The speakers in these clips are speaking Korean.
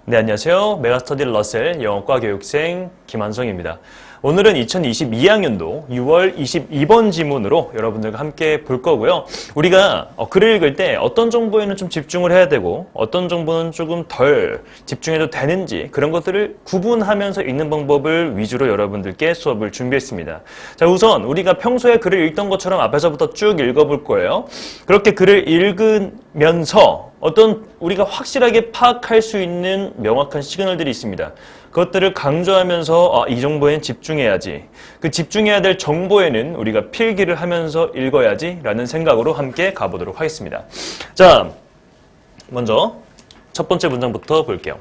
네, 안녕하세요. 메가스터디 러셀 영어과 교육생 김한성입니다. 오늘은 2022학년도 6월 22번 지문으로 여러분들과 함께 볼 거고요. 우리가 글을 읽을 때 어떤 정보에는 좀 집중을 해야 되고 어떤 정보는 조금 덜 집중해도 되는지 그런 것들을 구분하면서 읽는 방법을 위주로 여러분들께 수업을 준비했습니다. 자, 우선 우리가 평소에 글을 읽던 것처럼 앞에서부터 쭉 읽어볼 거예요. 그렇게 글을 읽으면서 어떤 우리가 확실하게 파악할 수 있는 명확한 시그널들이 있습니다. 그것들을 강조하면서 이 정보엔 집중해야지. 그 집중해야 될 정보에는 우리가 필기를 하면서 읽어야지 라는 생각으로 함께 가보도록 하겠습니다. 자, 먼저 첫 번째 문장부터 볼게요.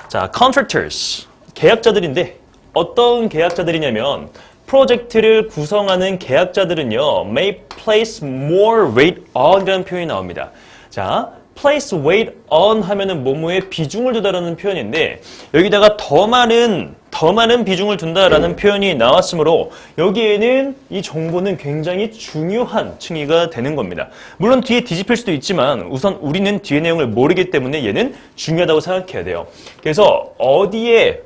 자, contractors, 계약자들인데 어떤 계약자들이냐면 프로젝트를 구성하는 계약자들은요 may place more weight on 이라는 표현이 나옵니다. 자, place weight on 하면은 뭐뭐에 비중을 두다라는 표현인데 여기다가 더 많은 비중을 둔다라는 표현이 나왔으므로 여기에는 이 정보는 굉장히 중요한 층위가 되는 겁니다. 물론 뒤에 뒤집힐 수도 있지만 우선 우리는 뒤에 내용을 모르기 때문에 얘는 중요하다고 생각해야 돼요. 그래서 어디에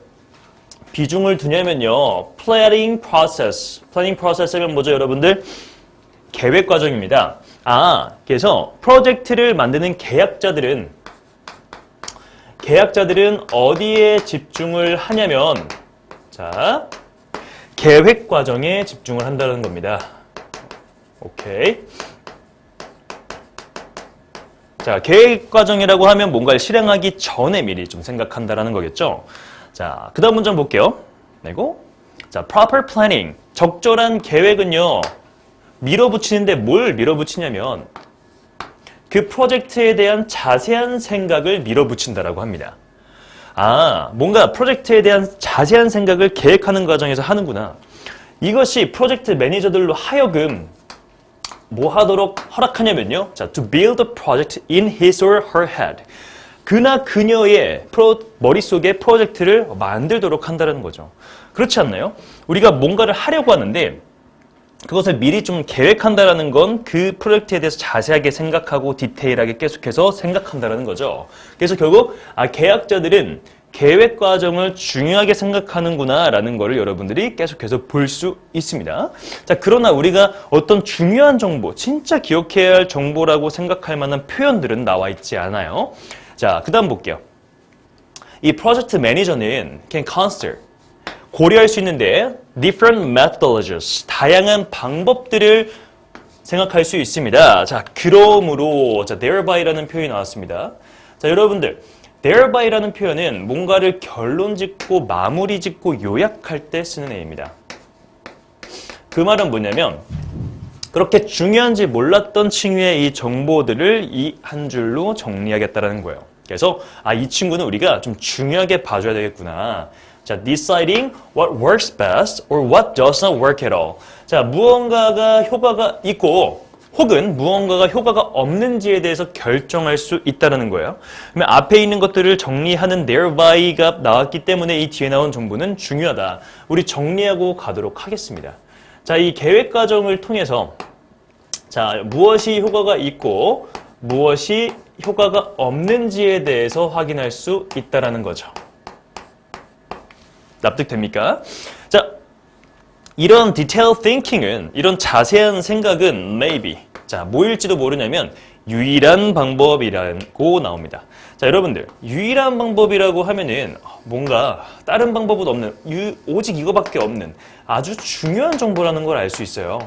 비중을 두냐면요. planning process는 뭐죠, 여러분들? 계획 과정입니다. 그래서 프로젝트를 만드는 계약자들은 어디에 집중을 하냐면 자, 계획 과정에 집중을 한다는 겁니다. 오케이. 자, 계획 과정이라고 하면 뭔가를 실행하기 전에 미리 좀 생각한다라는 거겠죠. 자, 그 다음 문장 볼게요. 그리고 자, proper planning. 적절한 계획은요. 밀어붙이는데 뭘 밀어붙이냐면 그 프로젝트에 대한 자세한 생각을 밀어붙인다라고 합니다. 뭔가 프로젝트에 대한 자세한 생각을 계획하는 과정에서 하는구나. 이것이 프로젝트 매니저들로 하여금 뭐 하도록 허락하냐면요. 자, to build the project in his or her head. 그나 그녀의 머릿속에 프로젝트를 만들도록 한다는 거죠. 그렇지 않나요? 우리가 뭔가를 하려고 하는데 그것을 미리 좀 계획한다라는 건 그 프로젝트에 대해서 자세하게 생각하고 디테일하게 계속해서 생각한다라는 거죠. 그래서 결국 계약자들은 계획 과정을 중요하게 생각하는구나 라는 거를 여러분들이 계속해서 볼 수 있습니다. 자, 그러나 우리가 어떤 중요한 정보, 진짜 기억해야 할 정보라고 생각할 만한 표현들은 나와 있지 않아요. 자, 그 다음 볼게요. 이 프로젝트 매니저는 can consider 고려할 수 있는데 different methodologies, 다양한 방법들을 생각할 수 있습니다. 자, 그러므로 자, thereby,라는 표현이 나왔습니다. 자, 여러분들 thereby,라는 표현은 뭔가를 결론 짓고 마무리 짓고 요약할 때 쓰는 애입니다. 그 말은 뭐냐면 그렇게 중요한지 몰랐던 층위의 이 정보들을 이 한 줄로 정리하겠다라는 거예요. 그래서 이 친구는 우리가 좀 중요하게 봐줘야 되겠구나. 자, deciding what works best or what does not work at all. 자, 무언가가 효과가 있고 혹은 무언가가 효과가 없는지에 대해서 결정할 수 있다는 거예요. 그러면 앞에 있는 것들을 정리하는 thereby가 나왔기 때문에 이 뒤에 나온 정보는 중요하다. 우리 정리하고 가도록 하겠습니다. 자, 이 계획 과정을 통해서 자, 무엇이 효과가 있고 무엇이 효과가 없는지에 대해서 확인할 수 있다는 거죠. 납득됩니까? 자, 이런 detailed thinking은, 이런 자세한 생각은 maybe, 자, 뭐일지도 모르냐면 유일한 방법이라고 나옵니다. 자, 여러분들, 유일한 방법이라고 하면은 뭔가 다른 방법은 없는, 오직 이거밖에 없는 아주 중요한 정보라는 걸 알 수 있어요.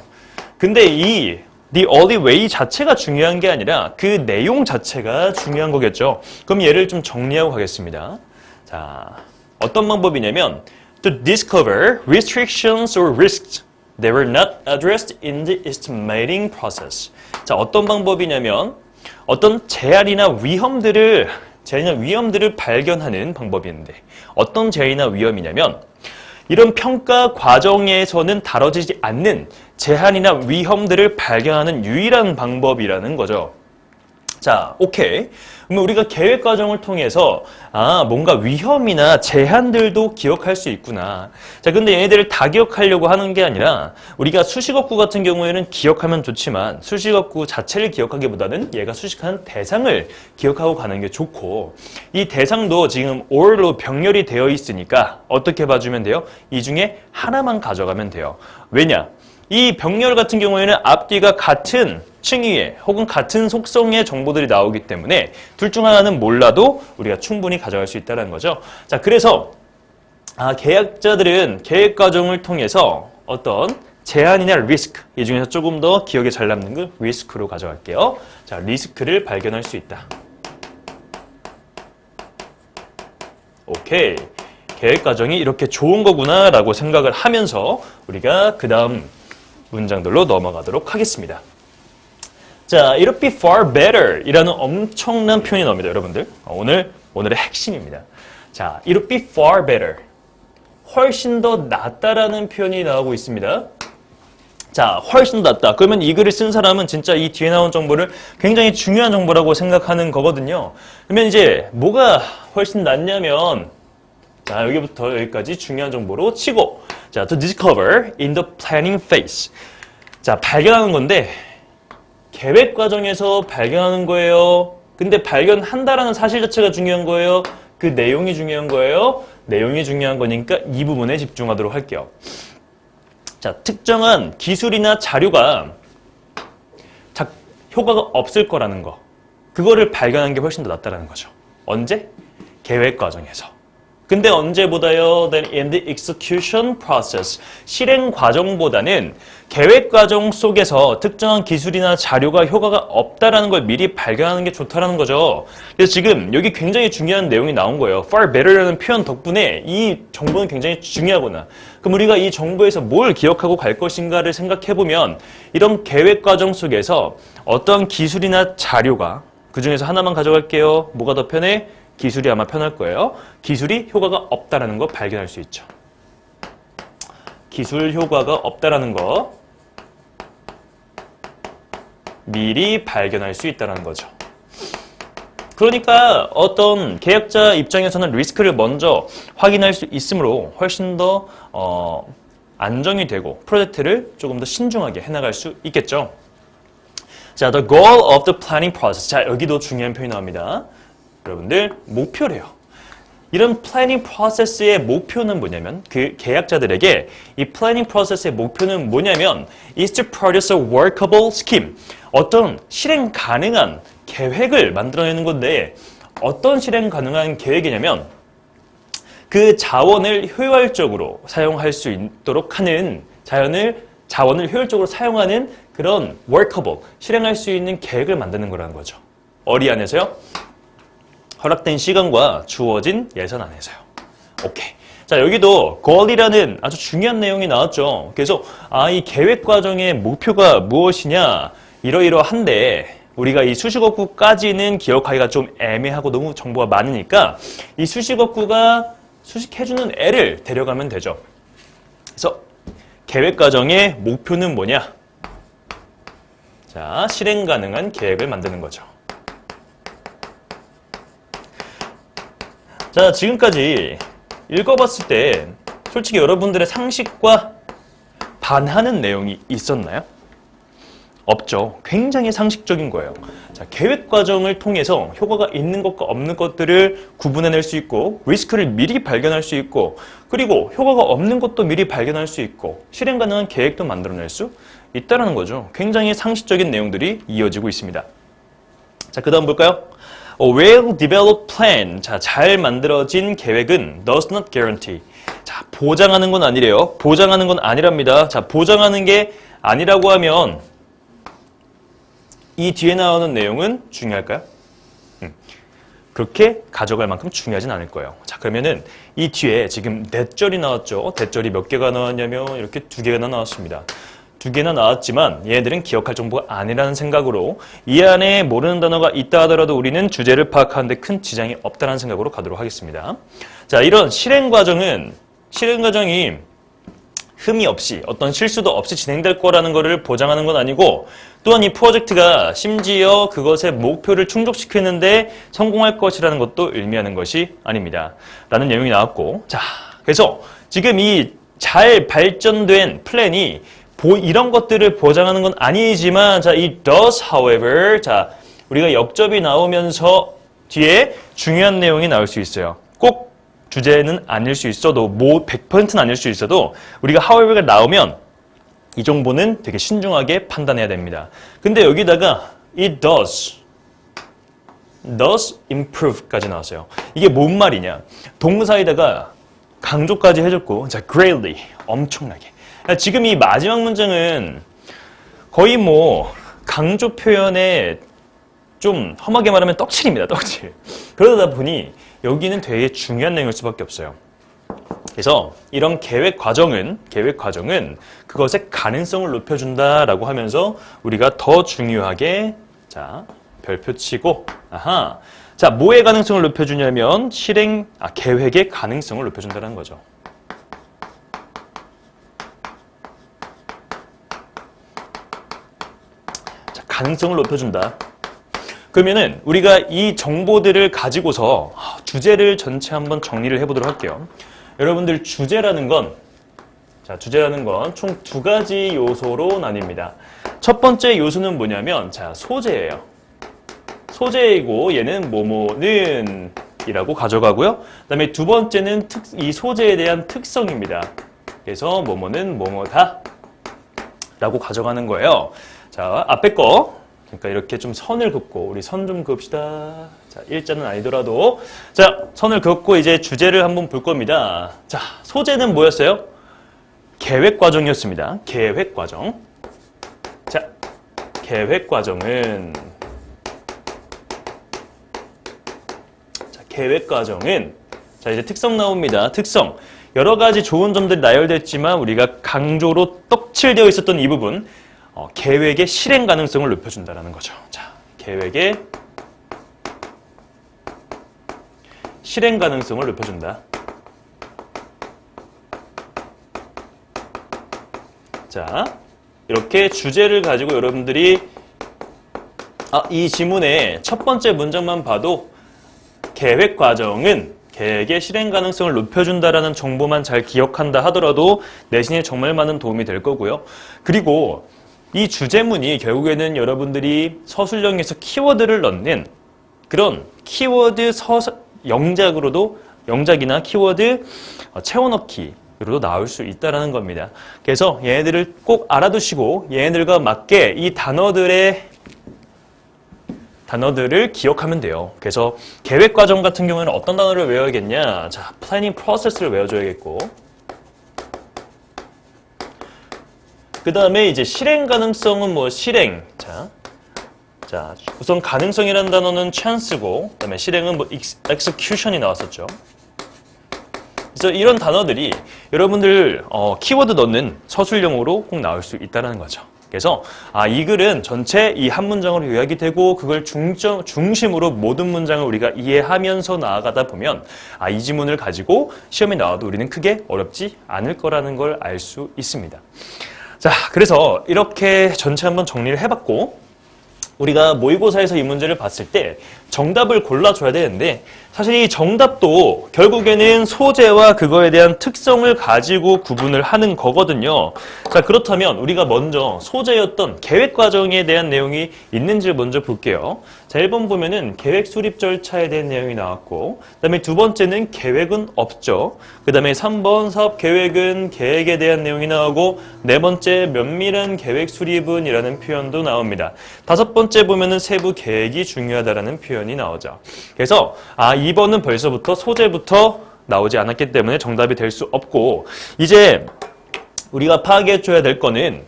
근데 이 the only way 자체가 중요한 게 아니라 그 내용 자체가 중요한 거겠죠. 그럼 얘를 좀 정리하고 가겠습니다. 자, 어떤 방법이냐면 to discover restrictions or risks that were not addressed in the estimating process. 자, 어떤 방법이냐면 어떤 제한이나 위험들을 발견하는 방법인데 어떤 제한이나 위험이냐면 이런 평가 과정에서는 다뤄지지 않는 제한이나 위험들을 발견하는 유일한 방법이라는 거죠. 자, 오케이. 그러면 우리가 계획 과정을 통해서 뭔가 위험이나 제한들도 기억할 수 있구나. 자, 근데 얘네들을 다 기억하려고 하는 게 아니라 우리가 수식어구 같은 경우에는 기억하면 좋지만 수식어구 자체를 기억하기보다는 얘가 수식하는 대상을 기억하고 가는 게 좋고 이 대상도 지금 or로 병렬이 되어 있으니까 어떻게 봐주면 돼요? 이 중에 하나만 가져가면 돼요. 왜냐? 이 병렬 같은 경우에는 앞뒤가 같은 층위에 혹은 같은 속성의 정보들이 나오기 때문에 둘 중 하나는 몰라도 우리가 충분히 가져갈 수 있다는 거죠. 자, 그래서 계약자들은 계획 과정을 통해서 어떤 제한이나 리스크, 이 중에서 조금 더 기억에 잘 남는 건 리스크로 가져갈게요. 자, 리스크를 발견할 수 있다. 오케이. 계획 과정이 이렇게 좋은 거구나 라고 생각을 하면서 우리가 그 다음 문장들로 넘어가도록 하겠습니다. 자, it would be far better 이라는 엄청난 표현이 나옵니다, 여러분들. 오늘의 핵심입니다. 자, it would be far better. 훨씬 더 낫다라는 표현이 나오고 있습니다. 자, 훨씬 더 낫다. 그러면 이 글을 쓴 사람은 진짜 이 뒤에 나온 정보를 굉장히 중요한 정보라고 생각하는 거거든요. 그러면 이제 뭐가 훨씬 낫냐면 자, 여기부터 여기까지 중요한 정보로 치고 자, to discover in the planning phase. 자, 발견하는 건데 계획 과정에서 발견하는 거예요. 근데 발견한다라는 사실 자체가 중요한 거예요. 그 내용이 중요한 거예요. 내용이 중요한 거니까 이 부분에 집중하도록 할게요. 자, 특정한 기술이나 자료가 효과가 없을 거라는 거. 그거를 발견하는 게 훨씬 더 낫다라는 거죠. 언제? 계획 과정에서. 근데 언제보다요? Then in the execution process. 실행 과정보다는 계획 과정 속에서 특정한 기술이나 자료가 효과가 없다라는 걸 미리 발견하는 게 좋다라는 거죠. 그래서 지금 여기 굉장히 중요한 내용이 나온 거예요. far better라는 표현 덕분에 이 정보는 굉장히 중요하구나. 그럼 우리가 이 정보에서 뭘 기억하고 갈 것인가를 생각해보면 이런 계획 과정 속에서 어떤 기술이나 자료가 그 중에서 하나만 가져갈게요. 뭐가 더 편해? 기술이 아마 편할 거예요. 기술이 효과가 없다라는 거 발견할 수 있죠. 기술 효과가 없다라는 거 미리 발견할 수 있다는 거죠. 그러니까 어떤 계약자 입장에서는 리스크를 먼저 확인할 수 있으므로 훨씬 더 안정이 되고 프로젝트를 조금 더 신중하게 해나갈 수 있겠죠. 자, the goal of the planning process. 자, 여기도 중요한 표현이 나옵니다. 여러분들, 목표래요. 이런 플래닝 프로세스의 목표는 뭐냐면 그 계약자들에게 이 플래닝 프로세스의 목표는 뭐냐면 is to produce a workable scheme. 어떤 실행 가능한 계획을 만들어내는 건데 어떤 실행 가능한 계획이냐면 그 자원을 효율적으로 사용할 수 있도록 하는 자원을 효율적으로 사용하는 그런 workable, 실행할 수 있는 계획을 만드는 거라는 거죠. 어디 안에서요? 허락된 시간과 주어진 예산 안에서요. 오케이. 자, 여기도 goal이라는 아주 중요한 내용이 나왔죠. 그래서 이 계획 과정의 목표가 무엇이냐 이러이러한데 우리가 이 수식어구까지는 기억하기가 좀 애매하고 너무 정보가 많으니까 이 수식어구가 수식해주는 애를 데려가면 되죠. 그래서 계획 과정의 목표는 뭐냐? 자, 실행 가능한 계획을 만드는 거죠. 자, 지금까지 읽어봤을 때 솔직히 여러분들의 상식과 반하는 내용이 있었나요? 없죠. 굉장히 상식적인 거예요. 자, 계획 과정을 통해서 효과가 있는 것과 없는 것들을 구분해낼 수 있고 리스크를 미리 발견할 수 있고 그리고 효과가 없는 것도 미리 발견할 수 있고 실행 가능한 계획도 만들어낼 수 있다는 거죠. 굉장히 상식적인 내용들이 이어지고 있습니다. 자, 그 다음 볼까요? A well-developed plan. 자, 잘 만들어진 계획은 does not guarantee. 자, 보장하는 건 아니래요. 보장하는 건 아니랍니다. 자, 보장하는 게 아니라고 하면 이 뒤에 나오는 내용은 중요할까요? 그렇게 가져갈 만큼 중요하진 않을 거예요. 자, 그러면은 이 뒤에 지금 대절이 나왔죠. 대절이 몇 개가 나왔냐면 이렇게 2개가 나왔습니다. 2개나 나왔지만 얘네들은 기억할 정보가 아니라는 생각으로 이 안에 모르는 단어가 있다 하더라도 우리는 주제를 파악하는 데 큰 지장이 없다는 생각으로 가도록 하겠습니다. 자, 이런 실행 과정이 흠이 없이 어떤 실수도 없이 진행될 거라는 것을 보장하는 건 아니고 또한 이 프로젝트가 심지어 그것의 목표를 충족시키는데 성공할 것이라는 것도 의미하는 것이 아닙니다. 라는 내용이 나왔고 자 그래서 지금 이 잘 발전된 플랜이 이런 것들을 보장하는 건 아니지만 자, 이 does however 자 우리가 역접이 나오면서 뒤에 중요한 내용이 나올 수 있어요. 꼭 주제는 아닐 수 있어도 100%는 아닐 수 있어도 우리가 however가 나오면 이 정보는 되게 신중하게 판단해야 됩니다. 근데 여기다가 it does improve까지 나왔어요. 이게 뭔 말이냐? 동사에다가 강조까지 해줬고 자 greatly 엄청나게 지금 이 마지막 문장은 거의 뭐 강조 표현에 좀 험하게 말하면 떡칠입니다. 떡칠. 그러다 보니 여기는 되게 중요한 내용일 수밖에 없어요. 그래서 이런 계획 과정은 그것의 가능성을 높여준다라고 하면서 우리가 더 중요하게 자 별표 치고 아하 자 뭐의 가능성을 높여주냐면 계획의 가능성을 높여준다는 거죠. 자 가능성을 높여준다. 그러면은 우리가 이 정보들을 가지고서 주제를 전체 한번 정리를 해보도록 할게요. 여러분들 주제라는 건 총 두 가지 요소로 나뉩니다. 첫 번째 요소는 뭐냐면 자 소재예요. 소재이고 얘는 뭐뭐는 이라고 가져가고요. 그 다음에 두 번째는 이 소재에 대한 특성입니다. 그래서 뭐뭐는 뭐뭐다 라고 가져가는 거예요. 자 앞에 거 그러니까 이렇게 좀 선을 긋고 우리 선 좀 그읍시다. 자 일자는 아니더라도 자 선을 긋고 이제 주제를 한번 볼 겁니다. 자 소재는 뭐였어요? 계획 과정이었습니다. 계획 과정. 자 계획 과정은 자 이제 특성 나옵니다. 특성 여러 가지 좋은 점들이 나열됐지만 우리가 강조로 떡칠되어 있었던 이 부분 계획의 실행 가능성을 높여준다는 거죠. 자 계획의 실행 가능성을 높여준다. 자 이렇게 주제를 가지고 여러분들이 이 지문의 첫 번째 문장만 봐도 계획 과정은 계획의 실행 가능성을 높여준다라는 정보만 잘 기억한다 하더라도 내신에 정말 많은 도움이 될 거고요. 그리고 이 주제문이 결국에는 여러분들이 서술형에서 키워드를 넣는 그런 키워드 영작이나 키워드 채워넣기로도 나올 수 있다는 겁니다. 그래서 얘네들을 꼭 알아두시고 얘네들과 맞게 이 단어들을 기억하면 돼요. 그래서 계획 과정 같은 경우에는 어떤 단어를 외워야겠냐? 자, 플래닝 프로세스를 외워줘야겠고 그 다음에 이제 실행 가능성은 뭐 실행 자 우선 가능성이라는 단어는 chance고 그 다음에 실행은 뭐 execution이 나왔었죠. 그래서 이런 단어들이 여러분들 키워드 넣는 서술형으로 꼭 나올 수 있다는 거죠. 그래서 이 글은 전체 이 한 문장으로 요약이 되고 그걸 중심으로 모든 문장을 우리가 이해하면서 나아가다 보면 이 지문을 가지고 시험에 나와도 우리는 크게 어렵지 않을 거라는 걸 알 수 있습니다. 자, 그래서 이렇게 전체 한번 정리를 해봤고 우리가 모의고사에서 이 문제를 봤을 때 정답을 골라줘야 되는데 사실 이 정답도 결국에는 소재와 그거에 대한 특성을 가지고 구분을 하는 거거든요. 자, 그렇다면 우리가 먼저 소재였던 계획 과정에 대한 내용이 있는지를 먼저 볼게요. 자, 1번 보면은 계획 수립 절차에 대한 내용이 나왔고 그 다음에 두 번째는 계획은 없죠. 그 다음에 3번 사업 계획은 계획에 대한 내용이 나오고 네 번째 면밀한 계획 수립은 이라는 표현도 나옵니다. 다섯 번째 보면은 세부 계획이 중요하다라는 표현이 나오죠. 그래서 2번은 벌써부터 소재부터 나오지 않았기 때문에 정답이 될 수 없고 이제 우리가 파악해줘야 될 거는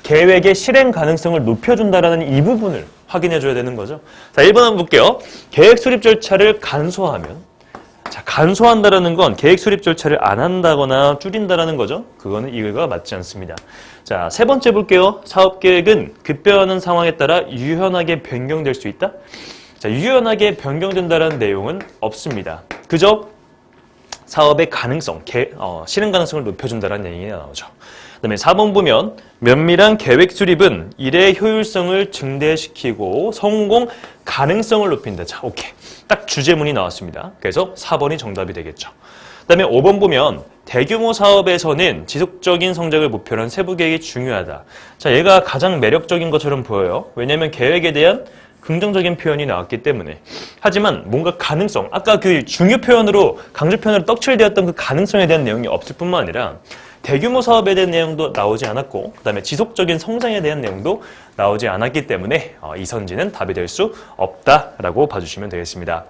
계획의 실행 가능성을 높여준다라는 이 부분을 확인해줘야 되는 거죠. 자, 1번 한번 볼게요. 계획 수립 절차를 간소화하면 간소한다라는 건 계획 수립 절차를 안 한다거나 줄인다라는 거죠. 그거는 이 글과 맞지 않습니다. 자, 세 번째 볼게요. 사업 계획은 급변하는 상황에 따라 유연하게 변경될 수 있다. 자, 유연하게 변경된다는 내용은 없습니다. 그저 사업의 가능성, 실행 가능성을 높여준다는 얘기가 나오죠. 그 다음에 4번 보면 면밀한 계획 수립은 일의 효율성을 증대시키고 성공 가능성을 높인다. 자, 오케이. 딱 주제문이 나왔습니다. 그래서 4번이 정답이 되겠죠. 그 다음에 5번 보면 대규모 사업에서는 지속적인 성장을 목표로 한 세부 계획이 중요하다. 자, 얘가 가장 매력적인 것처럼 보여요. 왜냐하면 계획에 대한 긍정적인 표현이 나왔기 때문에. 하지만 뭔가 가능성, 아까 그 중요 표현으로, 강조 표현으로 떡칠되었던 그 가능성에 대한 내용이 없을 뿐만 아니라 대규모 사업에 대한 내용도 나오지 않았고, 그 다음에 지속적인 성장에 대한 내용도 나오지 않았기 때문에 이선지는 답이 될 수 없다라고 봐주시면 되겠습니다.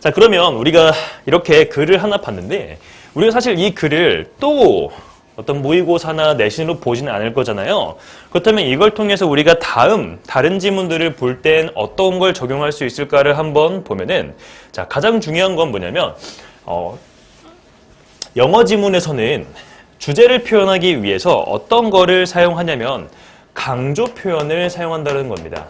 자, 그러면 우리가 이렇게 글을 하나 봤는데, 우리가 사실 이 글을 또 어떤 모의고사나 내신으로 보지는 않을 거잖아요. 그렇다면 이걸 통해서 우리가 다른 지문들을 볼 땐 어떤 걸 적용할 수 있을까를 한번 보면은, 자, 가장 중요한 건 뭐냐면, 영어 지문에서는 주제를 표현하기 위해서 어떤 거를 사용하냐면 강조 표현을 사용한다는 겁니다.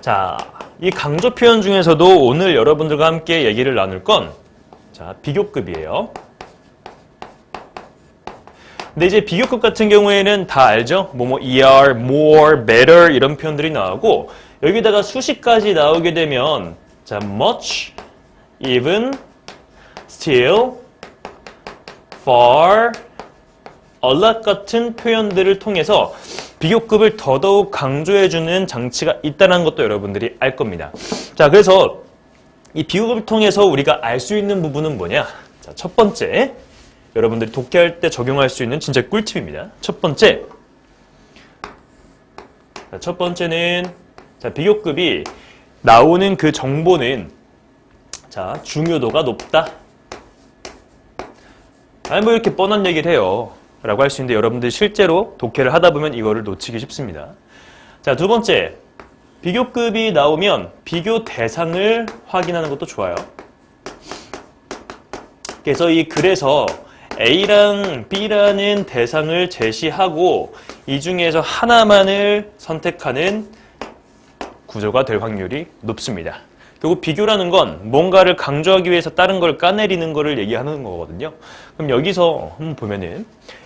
자, 이 강조 표현 중에서도 오늘 여러분들과 함께 얘기를 나눌 건, 자, 비교급이에요. 근데 이제 비교급 같은 경우에는 다 알죠? ER, more, better 이런 표현들이 나오고, 여기다가 수식까지 나오게 되면, 자, much, even, still, far, a lot 같은 표현들을 통해서 비교급을 더더욱 강조해주는 장치가 있다는 것도 여러분들이 알 겁니다. 자, 그래서 이 비교급을 통해서 우리가 알 수 있는 부분은 뭐냐? 자, 첫 번째, 여러분들이 독해할 때 적용할 수 있는 진짜 꿀팁입니다. 첫 번째는 자, 비교급이 나오는 그 정보는, 자, 중요도가 높다. 아니, 뭐 이렇게 뻔한 얘기를 해요 라고 할 수 있는데, 여러분들이 실제로 독해를 하다 보면 이거를 놓치기 쉽습니다. 자, 두 번째, 비교급이 나오면 비교 대상을 확인하는 것도 좋아요. 그래서 이 글에서 A랑 B라는 대상을 제시하고 이 중에서 하나만을 선택하는 구조가 될 확률이 높습니다. 결국 비교라는 건 뭔가를 강조하기 위해서 다른 걸 까내리는 거를 얘기하는 거거든요. 그럼 여기서 한번 보면은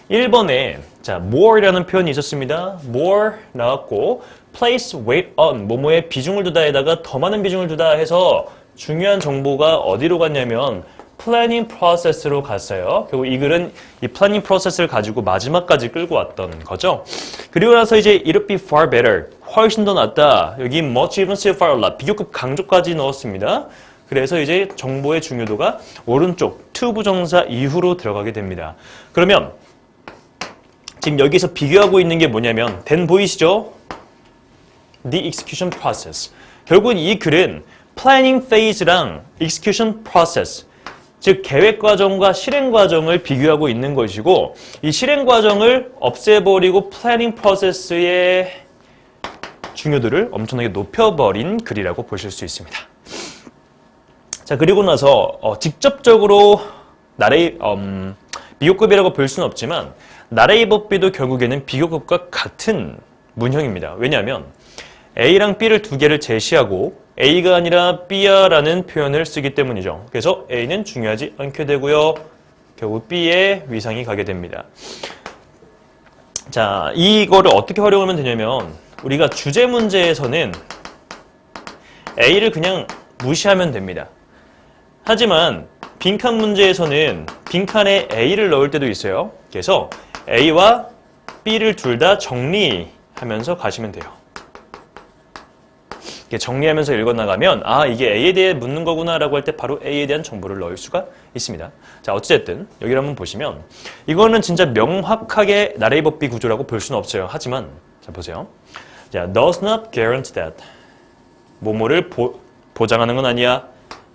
1번에 자, more라는 표현이 있었습니다. more 나왔고 place weight on, 뭐뭐에 비중을 두다에다가 더 많은 비중을 두다 해서 중요한 정보가 어디로 갔냐면 플래닝 프로세스로 갔어요. 결국 이 글은 이 플래닝 프로세스를 가지고 마지막까지 끌고 왔던 거죠. 그리고 나서 이제 it would be far better, 훨씬 더 낫다. 여기 much, even, still, far, a lot, 비교급 강조까지 넣었습니다. 그래서 이제 정보의 중요도가 오른쪽 to 부정사 이후로 들어가게 됩니다. 그러면 지금 여기서 비교하고 있는 게 뭐냐면 then 보이시죠? The execution process. 결국 이 글은 planning phase랑 execution process, 즉 계획 과정과 실행 과정을 비교하고 있는 것이고, 이 실행 과정을 없애버리고 플래닝 프로세스의 중요도를 엄청나게 높여버린 글이라고 보실 수 있습니다. 자, 그리고 나서 직접적으로 비교급이라고 볼 수는 없지만 나레이버비도 결국에는 비교급과 같은 문형입니다. 왜냐하면 A랑 B를 두 개를 제시하고 A가 아니라 B야 라는 표현을 쓰기 때문이죠. 그래서 A는 중요하지 않게 되고요. 결국 B의 위상이 가게 됩니다. 자, 이거를 어떻게 활용하면 되냐면 우리가 주제 문제에서는 A를 그냥 무시하면 됩니다. 하지만 빈칸 문제에서는 빈칸에 A를 넣을 때도 있어요. 그래서 A와 B를 둘 다 정리하면서 가시면 돼요. 정리하면서 읽어나가면 아, 이게 A에 대해 묻는 거구나 라고 할 때 바로 A에 대한 정보를 넣을 수가 있습니다. 자, 어찌됐든 여기를 한번 보시면 이거는 진짜 명확하게 나레이버비 구조라고 볼 수는 없어요. 하지만 자, 보세요. 자, does not guarantee that. 뭐뭐를 보장하는 건 아니야.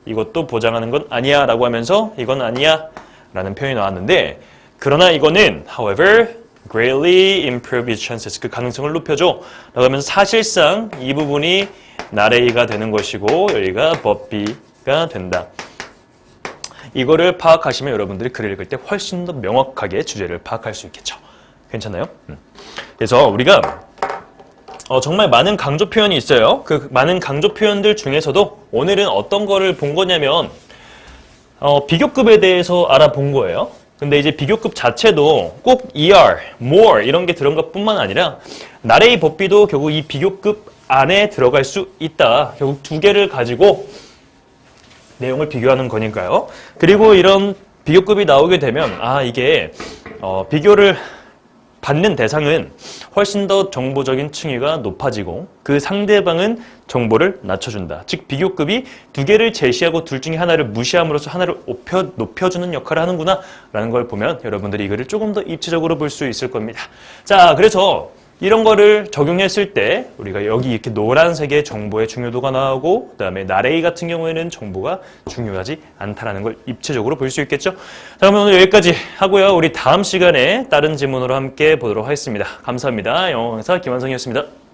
이것도 보장하는 건 아니야 라고 하면서 이건 아니야 라는 표현이 나왔는데, 그러나 이거는 however greatly improve its chances, 그 가능성을 높여줘 라고 하면서 사실상 이 부분이 나레이가 되는 것이고 여기가 but 된다. 이거를 파악하시면 여러분들이 글을 읽을 때 훨씬 더 명확하게 주제를 파악할 수 있겠죠. 괜찮아요? 그래서 우리가 정말 많은 강조 표현이 있어요. 그 많은 강조 표현들 중에서도 오늘은 어떤 거를 본 거냐면 비교급에 대해서 알아본 거예요. 근데 이제 비교급 자체도 꼭 ER, more 이런 게 들어간 것뿐만 아니라 나레이 법비도 결국 이 비교급 안에 들어갈 수 있다. 결국 두 개를 가지고 내용을 비교하는 거니까요. 그리고 이런 비교급이 나오게 되면 이게 비교를 받는 대상은 훨씬 더 정보적인 층위가 높아지고 그 상대방은 정보를 낮춰준다. 즉 비교급이 두 개를 제시하고 둘 중에 하나를 무시함으로써 하나를 높여주는 역할을 하는구나 라는 걸 보면 여러분들이 이 글을 조금 더 입체적으로 볼 수 있을 겁니다. 자, 그래서 이런 거를 적용했을 때 우리가 여기 이렇게 노란색의 정보의 중요도가 나오고 그다음에 나레이 같은 경우에는 정보가 중요하지 않다라는 걸 입체적으로 볼 수 있겠죠. 자, 그러면 오늘 여기까지 하고요. 우리 다음 시간에 다른 질문으로 함께 보도록 하겠습니다. 감사합니다. 영어 강사 김완성이었습니다.